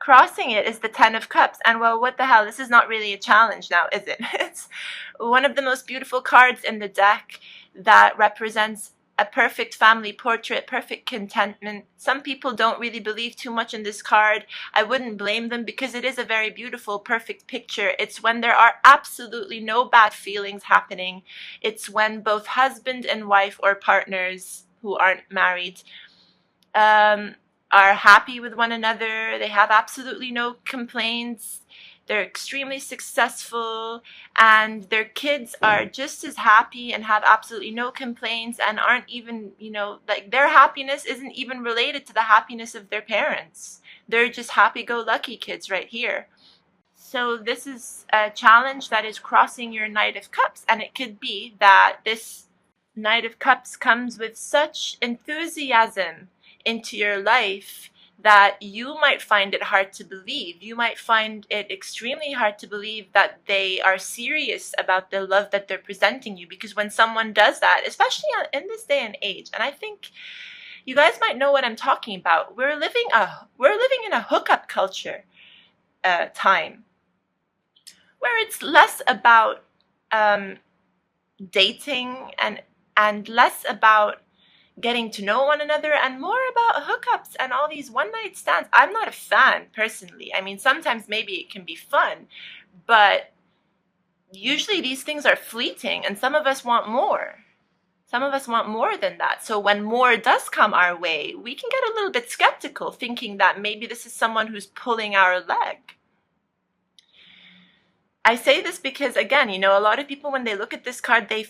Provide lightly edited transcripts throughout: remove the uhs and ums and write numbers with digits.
crossing it is the Ten of Cups. And well, what the hell? This is not really a challenge now, is it? It's one of the most beautiful cards in the deck that represents a perfect family portrait, perfect contentment. Some people don't really believe too much in this card. I wouldn't blame them because it is a very beautiful, perfect picture. It's when there are absolutely no bad feelings happening. It's when both husband and wife or partners who aren't married are happy with one another. They have absolutely no complaints. They're extremely successful, and their kids are just as happy and have absolutely no complaints and aren't even, like their happiness isn't even related to the happiness of their parents. They're just happy-go-lucky kids right here. So this is a challenge that is crossing your Knight of Cups, and it could be that this Knight of Cups comes with such enthusiasm into your life that you might find it hard to believe. You might find it extremely hard to believe that they are serious about the love that they're presenting you, because when someone does that, especially in this day and age, and I think you guys might know what I'm talking about, we're living in a hookup culture time where it's less about dating and less about getting to know one another and more about hookups and all these one-night stands. I'm not a fan, personally. I mean, sometimes maybe it can be fun, but usually these things are fleeting, and some of us want more. Some of us want more than that. So when more does come our way, we can get a little bit skeptical, thinking that maybe this is someone who's pulling our leg. I say this because, again, a lot of people, when they look at this card, they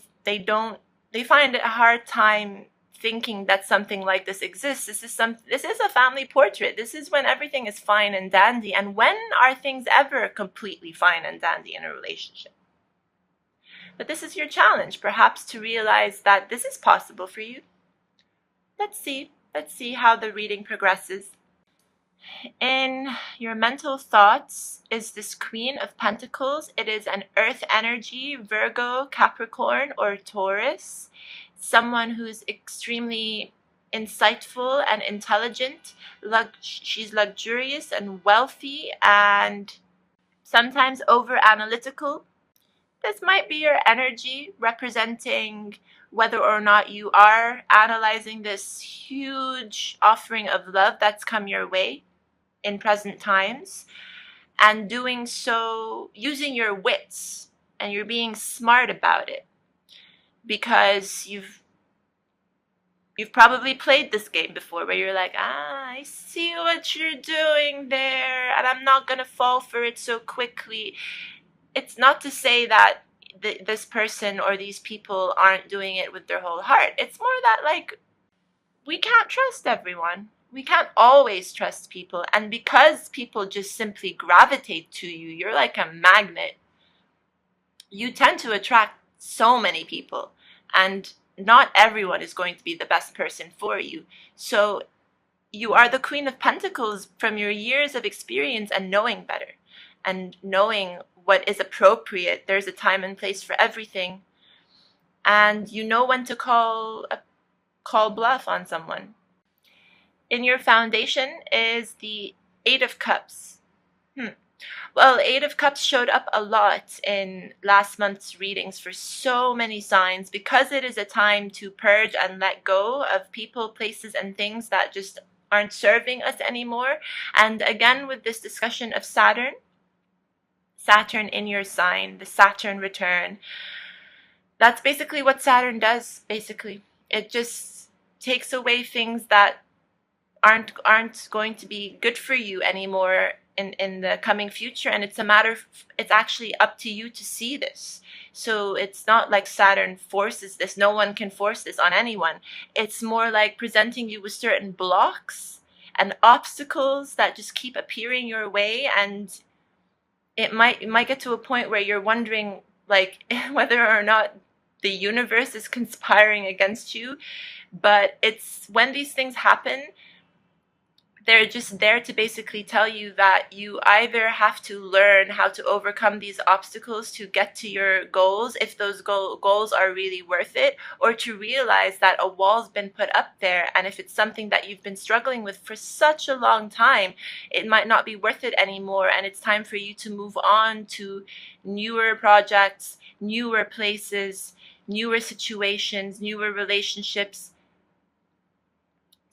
find it a hard time thinking that something like this exists. This is a family portrait. This is when everything is fine and dandy. And when are things ever completely fine and dandy in a relationship? But this is your challenge, perhaps, to realize that this is possible for you. Let's see how the reading progresses. In your mental thoughts is this Queen of Pentacles. It is an earth energy, Virgo, Capricorn, or Taurus. Someone who's extremely insightful and intelligent. She's luxurious and wealthy and sometimes over-analytical. This might be your energy, representing whether or not you are analyzing this huge offering of love that's come your way in present times, and doing so using your wits, and you're being smart about it, because you've probably played this game before where you're like, I see what you're doing there, and I'm not gonna fall for it so quickly. It's not to say that this person or these people aren't doing it with their whole heart. It's more that, like, we can't trust everyone. We can't always trust people. And because people just simply gravitate to you, you're like a magnet. You tend to attract so many people. And not everyone is going to be the best person for you. So you are the Queen of Pentacles from your years of experience and knowing better. And knowing what is appropriate. There's a time and place for everything. And you know when to call bluff on someone. In your foundation is the Eight of Cups. Well, Eight of Cups showed up a lot in last month's readings for so many signs, because it is a time to purge and let go of people, places, and things that just aren't serving us anymore. And again, with this discussion of Saturn in your sign, the Saturn return, that's basically what Saturn does, basically. It just takes away things that aren't going to be good for you anymore in the coming future, and it's actually up to you to see this. So it's not like Saturn forces this. No one can force this on anyone. It's more like presenting you with certain blocks and obstacles that just keep appearing your way, and it might get to a point where you're wondering, like, whether or not the universe is conspiring against you. But it's when these things happen they're just there to basically tell you that you either have to learn how to overcome these obstacles to get to your goals, if those goals are really worth it, or to realize that a wall's been put up there, and if it's something that you've been struggling with for such a long time, it might not be worth it anymore, and it's time for you to move on to newer projects, newer places, newer situations, newer relationships.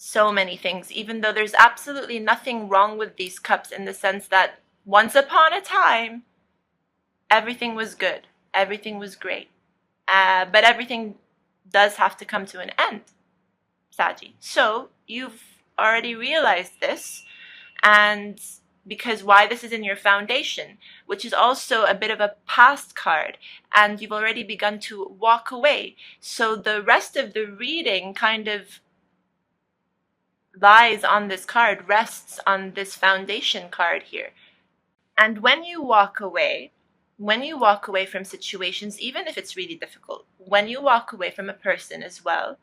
So many things, even though there's absolutely nothing wrong with these cups in the sense that once upon a time, everything was good, everything was great. But everything does have to come to an end, Saji. So you've already realized this, and because why this is in your foundation, which is also a bit of a past card, and you've already begun to walk away. So the rest of the reading kind of lies on this card, rests on this foundation card here. And when you walk away from situations, even if it's really difficult, when you walk away from a person as well,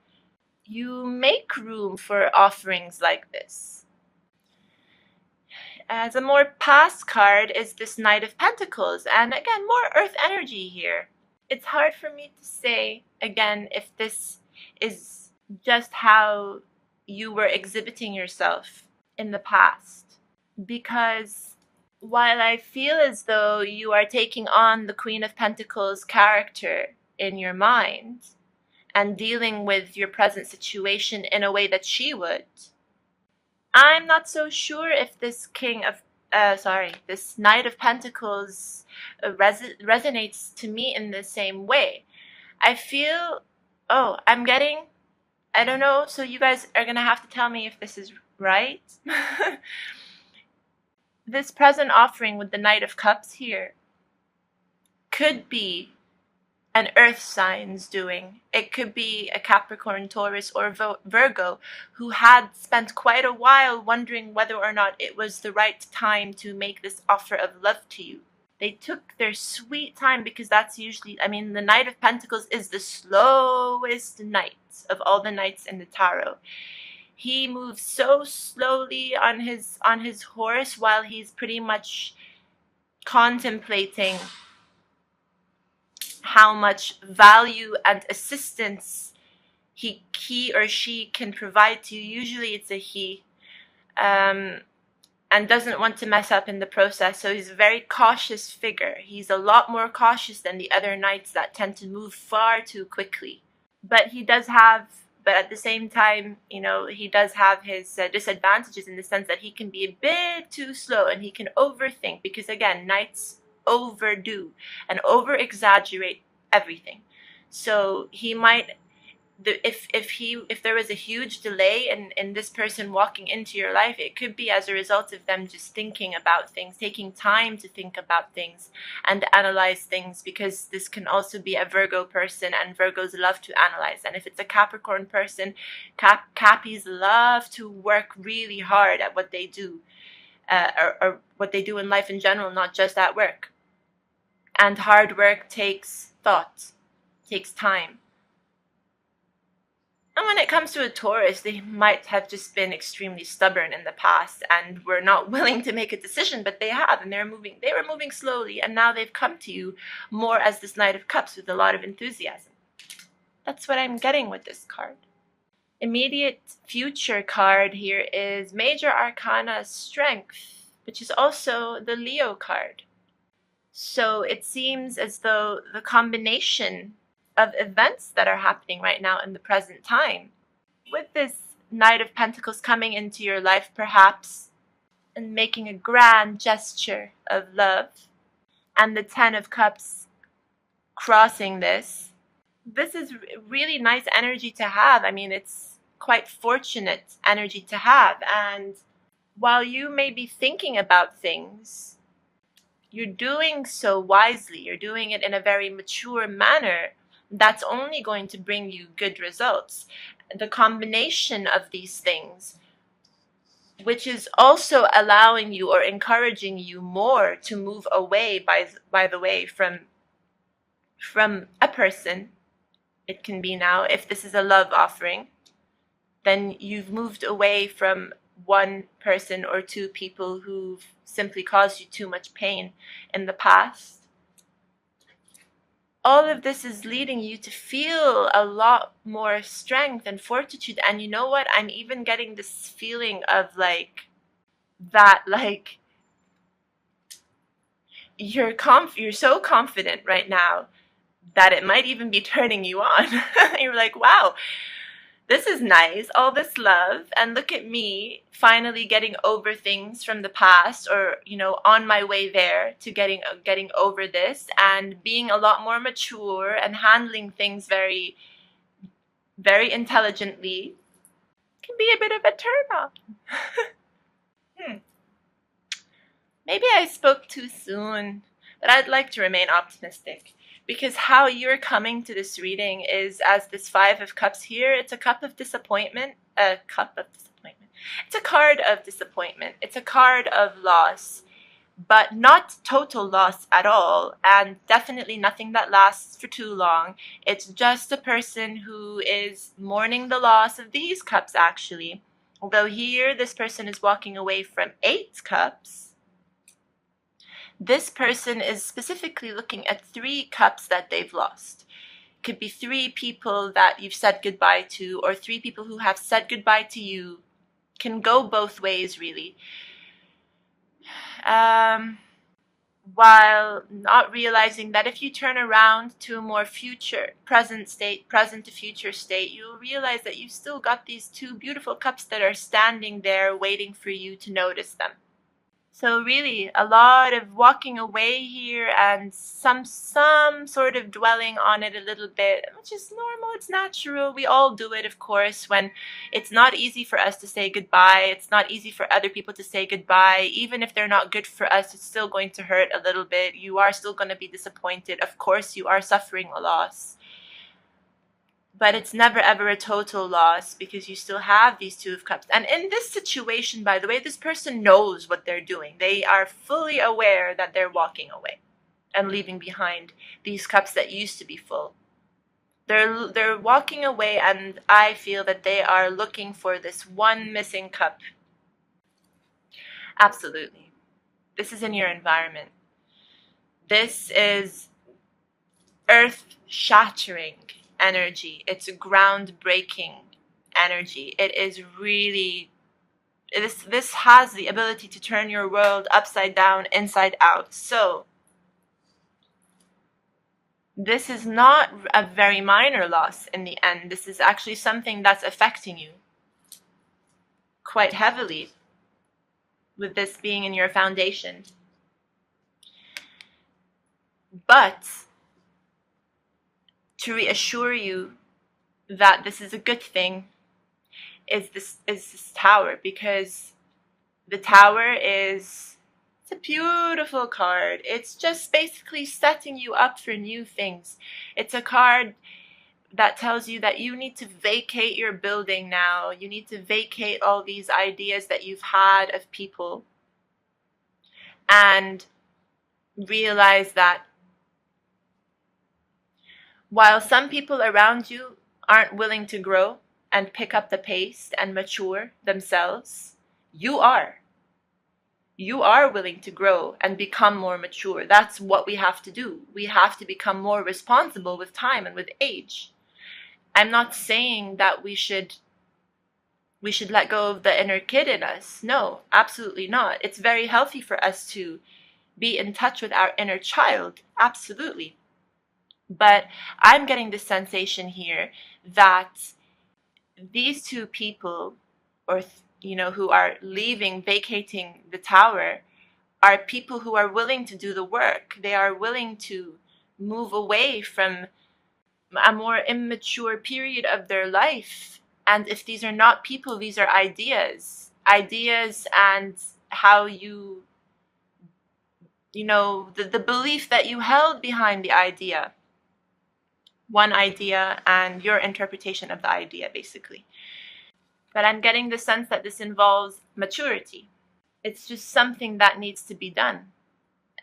you make room for offerings like this. As a more past card is this Knight of Pentacles, and again, more earth energy here. It's hard for me to say, again, if this is just how you were exhibiting yourself in the past, because while I feel as though you are taking on the Queen of Pentacles character in your mind and dealing with your present situation in a way that she would, I'm not so sure if this this Knight of Pentacles resonates to me in the same way. I feel, I don't know, so you guys are going to have to tell me if this is right. This present offering with the Knight of Cups here could be an earth sign's doing. It could be a Capricorn, Taurus, or Virgo who had spent quite a while wondering whether or not it was the right time to make this offer of love to you. They took their sweet time, because that's usually, the Knight of Pentacles is the slowest knight of all the knights in the tarot. He moves so slowly on his horse while he's pretty much contemplating how much value and assistance he or she can provide to you. Usually it's a he, and doesn't want to mess up in the process. So he's a very cautious figure. He's a lot more cautious than the other knights that tend to move far too quickly. But at the same time, he does have his disadvantages in the sense that he can be a bit too slow and he can overthink, because again, knights overdo and over exaggerate everything. So he might, if there was a huge delay in this person walking into your life, it could be as a result of them just thinking about things, taking time to think about things and analyze things, because this can also be a Virgo person, and Virgos love to analyze. And if it's a Capricorn person, Cappies love to work really hard at what they do, or what they do in life in general, not just at work. And hard work takes thought, takes time. And when it comes to a Taurus, they might have just been extremely stubborn in the past and were not willing to make a decision, but they have, and they were moving slowly, and now they've come to you more as this Knight of Cups with a lot of enthusiasm. That's what I'm getting with this card. Immediate future card here is Major Arcana Strength, which is also the Leo card. So it seems as though the combination of events that are happening right now in the present time, with this Knight of Pentacles coming into your life perhaps and making a grand gesture of love, and the Ten of Cups crossing this is really nice energy to have. It's quite fortunate energy to have. And while you may be thinking about things, you're doing so wisely, you're doing it in a very mature manner, that's only going to bring you good results. The combination of these things, which is also allowing you or encouraging you more to move away, by the way, from a person. It can be now, if this is a love offering, then you've moved away from one person or two people who've simply caused you too much pain in the past. All of this is leading you to feel a lot more strength and fortitude. And you know what? I'm even getting this feeling of like that, like you're so confident right now that it might even be turning you on. You're like, wow, this is nice, all this love, and look at me finally getting over things from the past, or on my way there to getting over this and being a lot more mature and handling things very, very intelligently. Can be a bit of a turn off. Maybe I spoke too soon, but I'd like to remain optimistic. Because how you're coming to this reading is as this Five of Cups here. It's a cup of disappointment. A cup of disappointment. It's a card of disappointment. It's a card of loss. But not total loss at all. And definitely nothing that lasts for too long. It's just a person who is mourning the loss of these cups, actually. Although here, this person is walking away from 8 cups. This person is specifically looking at 3 cups that they've lost. It could be 3 people that you've said goodbye to, or 3 people who have said goodbye to you. Can go both ways, really. While not realizing that if you turn around to a more present to future state, you'll realize that you've still got these 2 beautiful cups that are standing there waiting for you to notice them. So really, a lot of walking away here and some sort of dwelling on it a little bit, which is normal, it's natural. We all do it, of course, when it's not easy for us to say goodbye. It's not easy for other people to say goodbye. Even if they're not good for us, it's still going to hurt a little bit. You are still going to be disappointed. Of course, you are suffering a loss. But it's never ever a total loss because you still have these 2 of Cups. And in this situation, by the way, this person knows what they're doing. They are fully aware that they're walking away and leaving behind these cups that used to be full. They're walking away, and I feel that they are looking for this one missing cup. Absolutely. This is in your environment. This is earth-shattering energy. It's a groundbreaking energy. It is really, this has the ability to turn your world upside down, inside out. So this is not a very minor loss in the end. This is actually something that's affecting you quite heavily, with this being in your foundation. But to reassure you that this is a good thing is this tower, because the tower it's a beautiful card. It's just basically setting you up for new things. It's a card that tells you that you need to vacate your building now. You need to vacate all these ideas that you've had of people and realize that while some people around you aren't willing to grow and pick up the pace and mature themselves, you are. You are willing to grow and become more mature. That's what we have to do. We have to become more responsible with time and with age. I'm not saying that we should let go of the inner kid in us. No, absolutely not. It's very healthy for us to be in touch with our inner child. Absolutely. But I'm getting this sensation here that these 2 people, or who are leaving, vacating the tower, are people who are willing to do the work. They are willing to move away from a more immature period of their life. And if these are not people, these are ideas and how the belief that you held behind the idea. One idea and your interpretation of the idea, basically. But I'm getting the sense that this involves maturity. It's just something that needs to be done.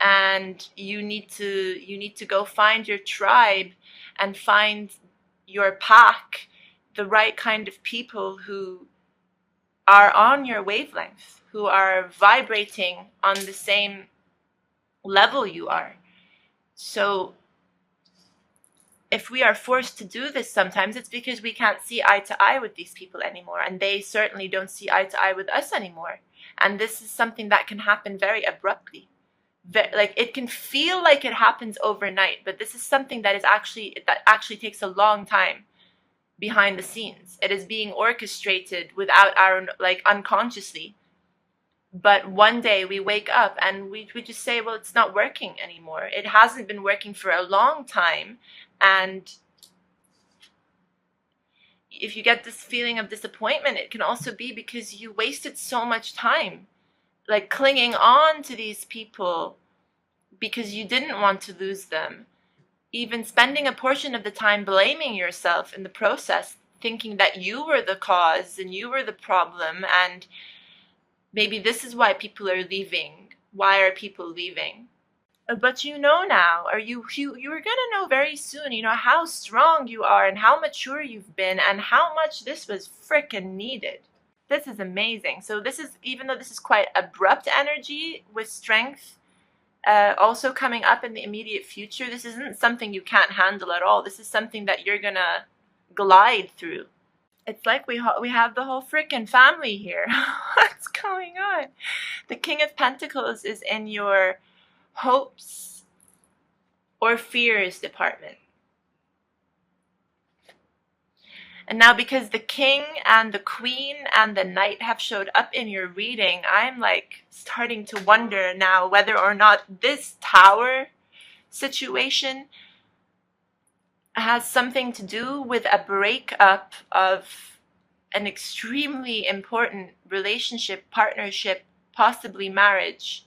And you need to go find your tribe and find your pack, the right kind of people who are on your wavelength, who are vibrating on the same level you are. So if we are forced to do this sometimes, it's because we can't see eye to eye with these people anymore, and they certainly don't see eye to eye with us anymore. And this is something that can happen very abruptly. Like, it can feel like it happens overnight, but this is something that actually takes a long time behind the scenes. It is being orchestrated without our, like, unconsciously. But one day we wake up and we just say, well, it's not working anymore. It hasn't been working for a long time. And if you get this feeling of disappointment, it can also be because you wasted so much time, like, clinging on to these people because you didn't want to lose them. Even spending a portion of the time blaming yourself in the process, thinking that you were the cause and you were the problem, and maybe this is why people are leaving. Why are people leaving? But you know now, or you are gonna know very soon, how strong you are and how mature you've been and how much this was frickin' needed. This is amazing. So this is, even though this is quite abrupt energy with strength, also coming up in the immediate future, this isn't something you can't handle at all. This is something that you're gonna glide through. It's like we have the whole frickin' family here. What's going on? The King of Pentacles is in your hopes or fears department. And now, because the King and the Queen and the Knight have showed up in your reading, I'm like starting to wonder now whether or not this Tower situation has something to do with a breakup of an extremely important relationship, partnership, possibly marriage,